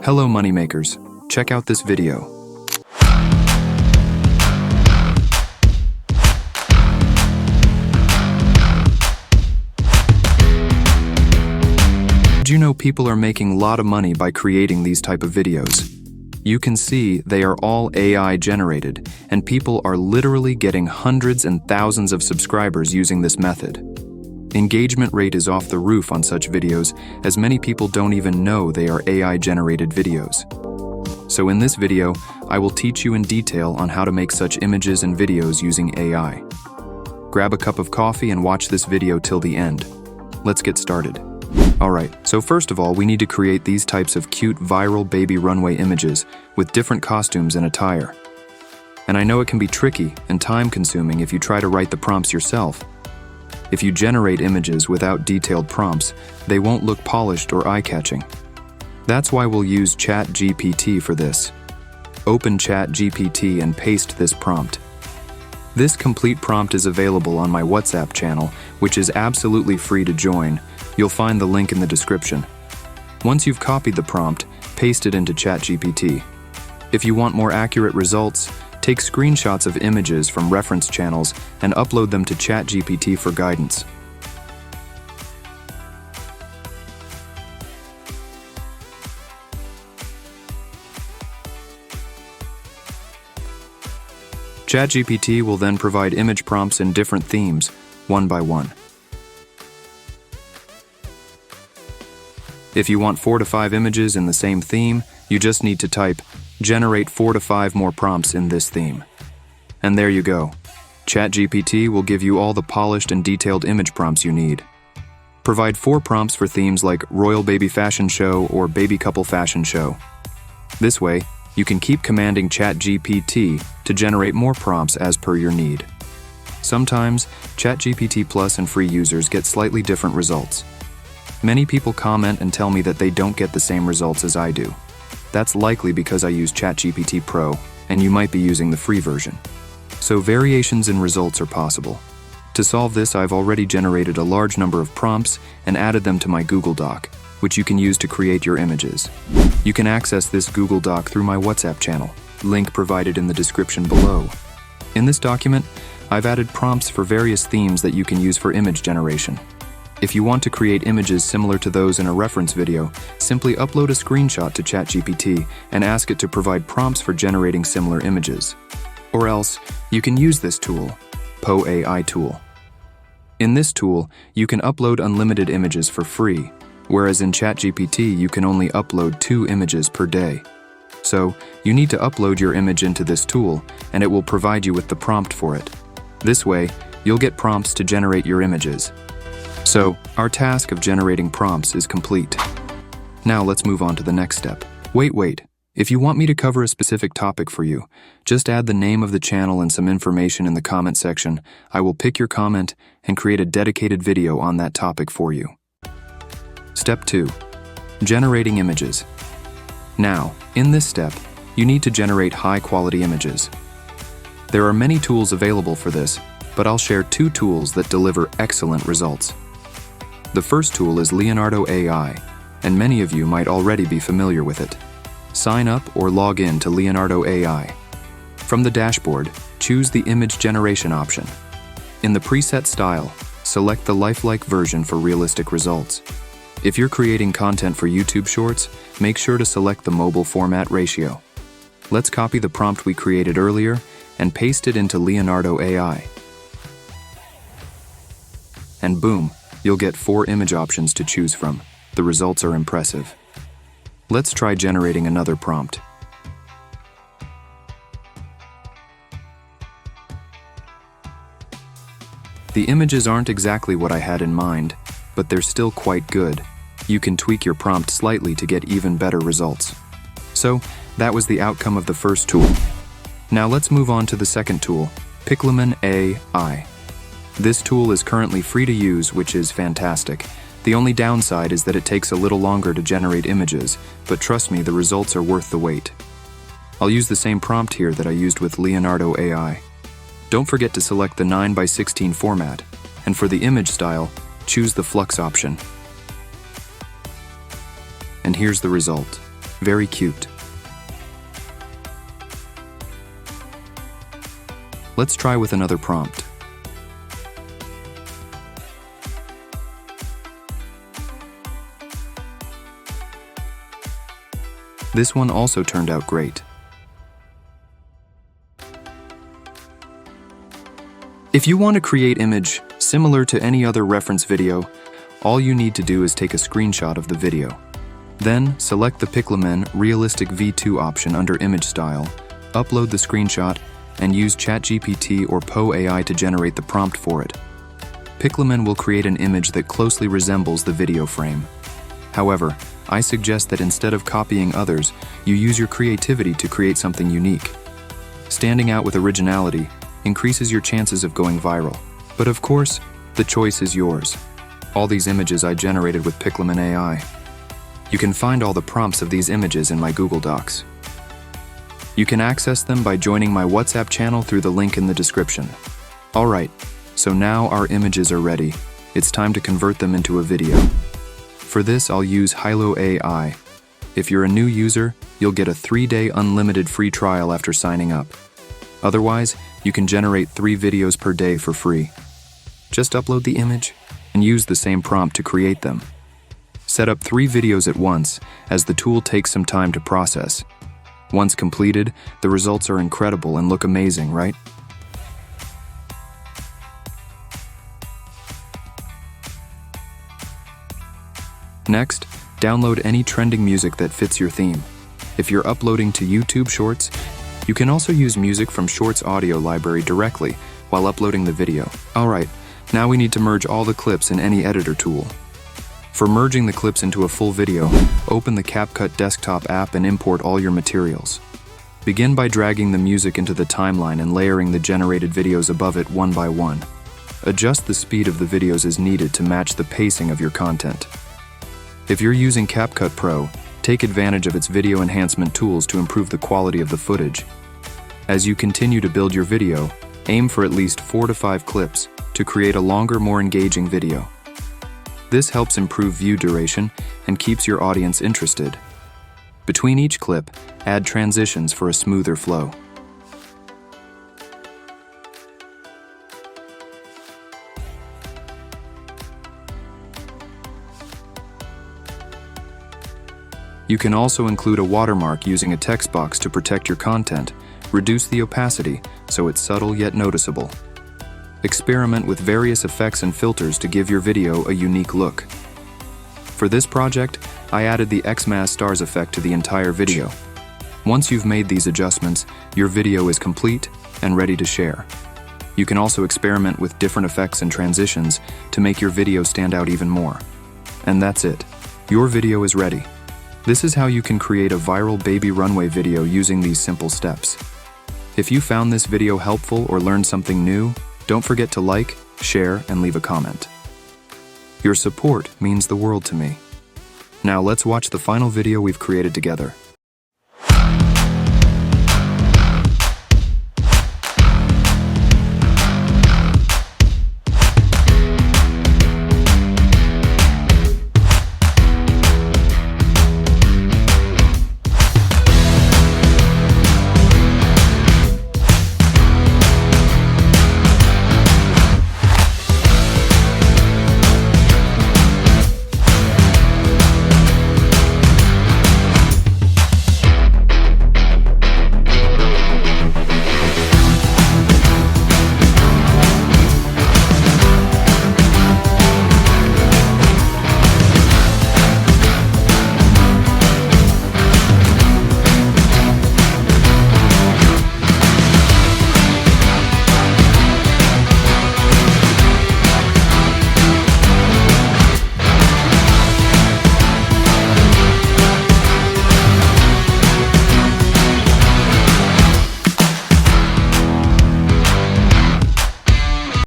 Hello moneymakers, check out this video. Did you know people are making a lot of money by creating these type of videos? You can see they are all AI generated, and people are literally getting hundreds and thousands of subscribers using this method. Engagement rate is off the roof on such videos, as many people don't even know they are AI generated videos. So in this video, I will teach you in detail on how to make such images and videos using AI. Grab a cup of coffee and watch this video till the end. Let's get started. Alright, so first of all, we need to create these types of cute viral baby runway images with different costumes and attire. And I know it can be tricky and time-consuming if you try to write the prompts yourself. If you generate images without detailed prompts, they won't look polished or eye-catching. That's why we'll use ChatGPT for this. Open ChatGPT and paste this prompt. This complete prompt is available on my WhatsApp channel, which is absolutely free to join. You'll find the link in the description. Once you've copied the prompt, paste it into ChatGPT. If you want more accurate results, take screenshots of images from reference channels and upload them to ChatGPT for guidance. ChatGPT will then provide image prompts in different themes, one by one. If you want 4 to 5 images in the same theme, you just need to type, generate 4 to 5 more prompts in this theme. And there you go. ChatGPT will give you all the polished and detailed image prompts you need. Provide 4 prompts for themes like Royal Baby Fashion Show or Baby Couple Fashion Show. This way, you can keep commanding ChatGPT to generate more prompts as per your need. Sometimes, ChatGPT Plus and free users get slightly different results. Many people comment and tell me that they don't get the same results as I do. That's likely because I use ChatGPT Pro, and you might be using the free version. So variations in results are possible. To solve this, I've already generated a large number of prompts and added them to my Google Doc, which you can use to create your images. You can access this Google Doc through my WhatsApp channel, link provided in the description below. In this document, I've added prompts for various themes that you can use for image generation. If you want to create images similar to those in a reference video, simply upload a screenshot to ChatGPT and ask it to provide prompts for generating similar images. Or else, you can use this tool, PoAI tool. In this tool, you can upload unlimited images for free, whereas in ChatGPT you can only upload 2 images per day. So, you need to upload your image into this tool, and it will provide you with the prompt for it. This way, you'll get prompts to generate your images. So, our task of generating prompts is complete. Now let's move on to the next step. Wait. If you want me to cover a specific topic for you, just add the name of the channel and some information in the comment section. I will pick your comment and create a dedicated video on that topic for you. Step 2. Generating images. Now, in this step, you need to generate high-quality images. There are many tools available for this, but I'll share 2 tools that deliver excellent results. The first tool is Leonardo AI, and many of you might already be familiar with it. Sign up or log in to Leonardo AI. From the dashboard, choose the image generation option. In the preset style, select the lifelike version for realistic results. If you're creating content for YouTube Shorts, make sure to select the mobile format ratio. Let's copy the prompt we created earlier and paste it into Leonardo AI. And boom, you'll get 4 image options to choose from. The results are impressive. Let's try generating another prompt. The images aren't exactly what I had in mind, but they're still quite good. You can tweak your prompt slightly to get even better results. So, that was the outcome of the first tool. Now let's move on to the second tool, Pixelman AI. This tool is currently free to use, which is fantastic. The only downside is that it takes a little longer to generate images, but trust me, the results are worth the wait. I'll use the same prompt here that I used with Leonardo AI. Don't forget to select the 9:16 format, and for the image style, choose the flux option. And here's the result. Very cute. Let's try with another prompt. This one also turned out great. If you want to create image similar to any other reference video, all you need to do is take a screenshot of the video. Then, select the Maskman Realistic V2 option under Image Style, upload the screenshot, and use ChatGPT or Poe AI to generate the prompt for it. Maskman will create an image that closely resembles the video frame. However, I suggest that instead of copying others, you use your creativity to create something unique. Standing out with originality increases your chances of going viral. But of course, the choice is yours. All these images I generated with Maskman AI. You can find all the prompts of these images in my Google Docs. You can access them by joining my WhatsApp channel through the link in the description. Alright, so now our images are ready. It's time to convert them into a video. For this, I'll use Hilo AI. If you're a new user, you'll get a 3-day unlimited free trial after signing up. Otherwise, you can generate 3 videos per day for free. Just upload the image and use the same prompt to create them. Set up 3 videos at once, as the tool takes some time to process. Once completed, the results are incredible and look amazing, right? Next, download any trending music that fits your theme. If you're uploading to YouTube Shorts, you can also use music from Shorts audio library directly while uploading the video. Alright, now we need to merge all the clips in any editor tool. For merging the clips into a full video, open the CapCut desktop app and import all your materials. Begin by dragging the music into the timeline and layering the generated videos above it one by one. Adjust the speed of the videos as needed to match the pacing of your content. If you're using CapCut Pro, take advantage of its video enhancement tools to improve the quality of the footage. As you continue to build your video, aim for at least 4 to 5 clips to create a longer, more engaging video. This helps improve view duration and keeps your audience interested. Between each clip, add transitions for a smoother flow. You can also include a watermark using a text box to protect your content. Reduce the opacity so it's subtle yet noticeable. Experiment with various effects and filters to give your video a unique look. For this project, I added the Xmas stars effect to the entire video. Once you've made these adjustments, your video is complete and ready to share. You can also experiment with different effects and transitions to make your video stand out even more. And that's it. Your video is ready. This is how you can create a viral baby runway video using these simple steps. If you found this video helpful or learned something new, don't forget to like, share, and leave a comment. Your support means the world to me. Now let's watch the final video we've created together.